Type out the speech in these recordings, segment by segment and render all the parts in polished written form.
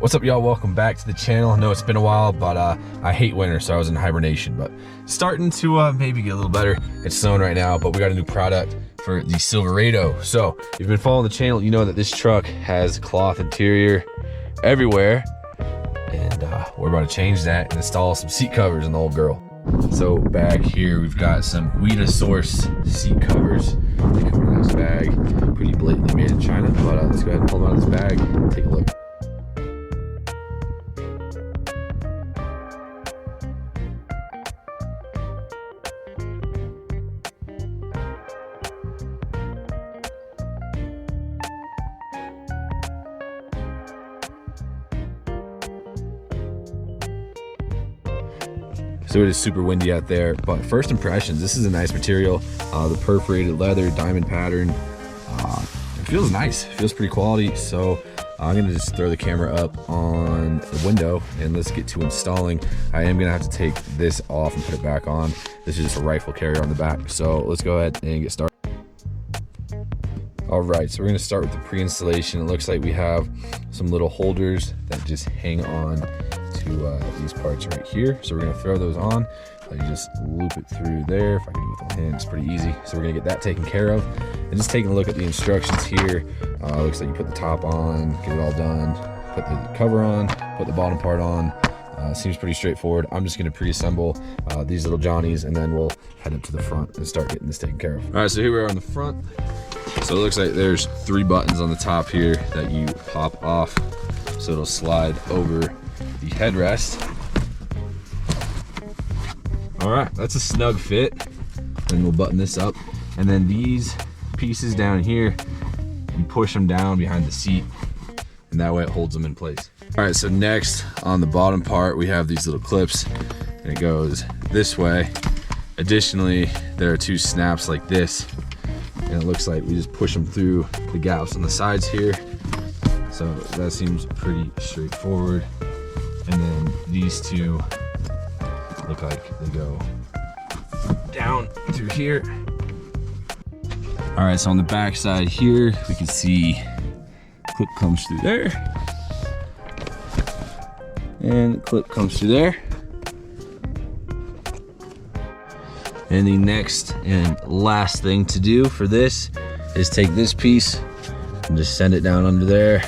What's up, y'all? Welcome back to the channel. I know it's been a while, but I hate winter, so I was in hibernation, but starting to maybe get a little better. It's snowing right now, but we got a new product for the Silverado. So if you've been following the channel, you know that this truck has cloth interior everywhere, and we're about to change that and install some seat covers on the old girl. So back here, we've got some Huidasource seat covers. They come in this bag, pretty blatantly made in China, but let's go ahead and pull them out of this bag and take a look. So it is super windy out there, but first impressions, this is a nice material. The perforated leather, diamond pattern, it feels nice, it feels pretty quality. So I'm gonna just throw the camera up on the window and let's get to installing. I am gonna have to take this off and put it back on. This is just a rifle carrier on the back. So let's go ahead and get started. All right, so we're gonna start with the pre-installation. It looks like we have some little holders that just hang on to these parts right here. So we're gonna throw those on. You just loop it through there. If I can do it with one hand, it's pretty easy. So we're gonna get that taken care of. And just taking a look at the instructions here, looks like you put the top on, get it all done, put the cover on, put the bottom part on. Seems pretty straightforward. I'm just gonna pre-assemble these little Johnnies, and then we'll head up to the front and start getting this taken care of. All right, so here we are on the front. So it looks like there's 3 buttons on the top here that you pop off, so it'll slide over the headrest. All right, that's a snug fit. Then we'll button this up, and then these pieces down here, you push them down behind the seat, and that way it holds them in place. All right, so next on the bottom part, we have these little clips, and it goes this way. Additionally, there are 2 snaps like this, and it looks like we just push them through the gaps on the sides here. So that seems pretty straightforward. And then these 2 look like they go down through here. All right, so on the back side here, we can see clip comes through there, and the clip comes through there. And the next and last thing to do for this is take this piece and just send it down under there.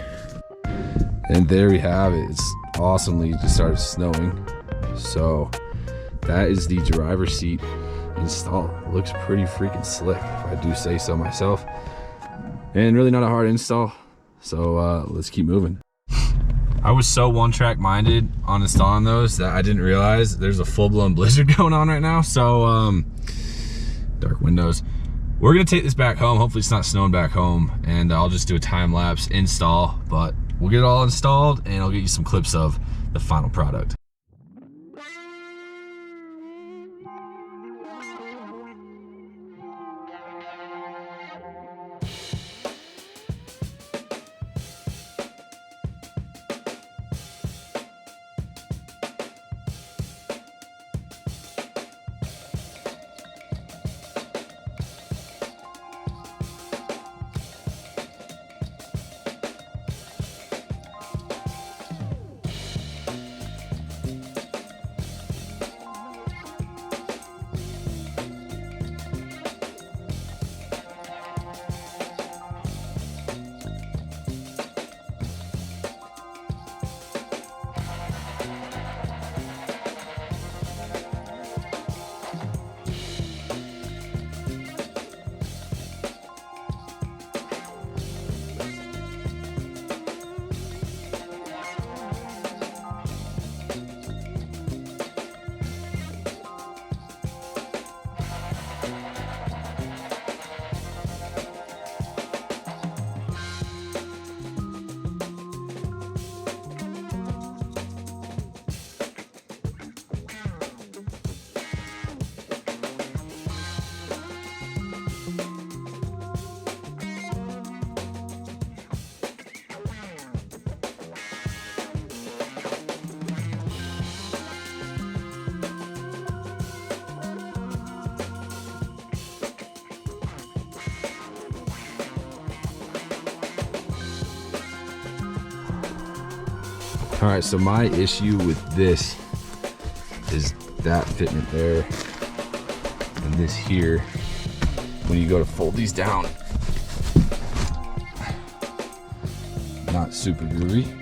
And there we have it. It's awesomely just started snowing. So that is the driver's seat install. Looks pretty freaking slick, if I do say so myself. And really not a hard install. So let's keep moving. I was so one-track minded on installing those that I didn't realize there's a full-blown blizzard going on right now. So dark windows. We're gonna take this back home. Hopefully it's not snowing back home, and I'll just do a time-lapse install, but we'll get it all installed and I'll get you some clips of the final product. All right, so my issue with this is that fitment there and this here. When you go to fold these down, not super groovy.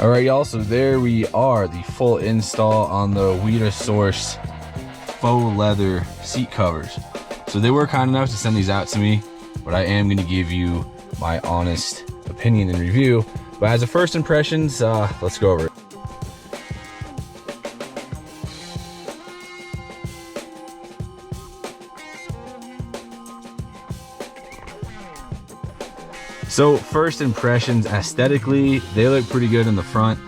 All right, y'all, so there we are, the full install on the Huidasource faux leather seat covers. So they were kind enough to send these out to me, but I am gonna give you my honest opinion and review. But as a first impressions, let's go over it. So first impressions, aesthetically, they look pretty good in the front.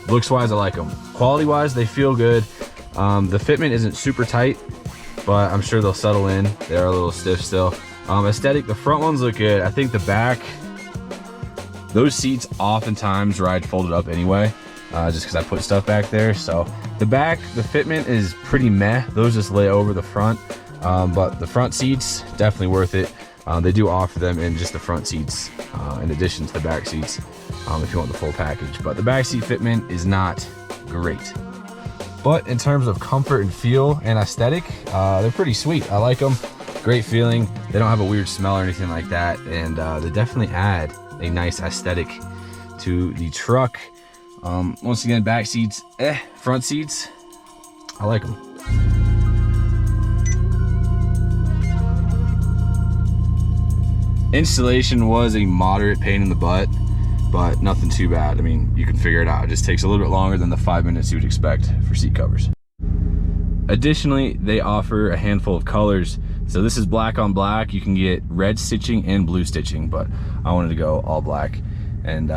Looks wise, I like them. Quality wise, they feel good. The fitment isn't super tight, but I'm sure they'll settle in. They are a little stiff still. Aesthetic, the front ones look good. I think the back, those seats oftentimes ride folded up anyway, just because I put stuff back there. So the back, the fitment is pretty meh. Those just lay over the front, but the front seats, definitely worth it. They do offer them in just the front seats, in addition to the back seats, if you want the full package. But the back seat fitment is not great. But in terms of comfort and feel and aesthetic, they're pretty sweet. I like them. Great feeling. They don't have a weird smell or anything like that. And they definitely add a nice aesthetic to the truck. Once again, back seats, front seats, I like them. Installation was a moderate pain in the butt, but nothing too bad. I mean, you can figure it out. It just takes a little bit longer than the 5 minutes you would expect for seat covers. Additionally, they offer a handful of colors. So this is black on black. You can get red stitching and blue stitching, but I wanted to go all black. And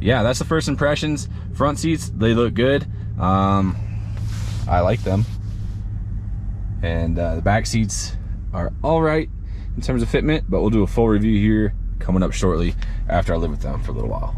yeah, that's the first impressions. Front seats, they look good. I like them. And the back seats are all right in terms of fitment, but we'll do a full review here coming up shortly after I live with them for a little while.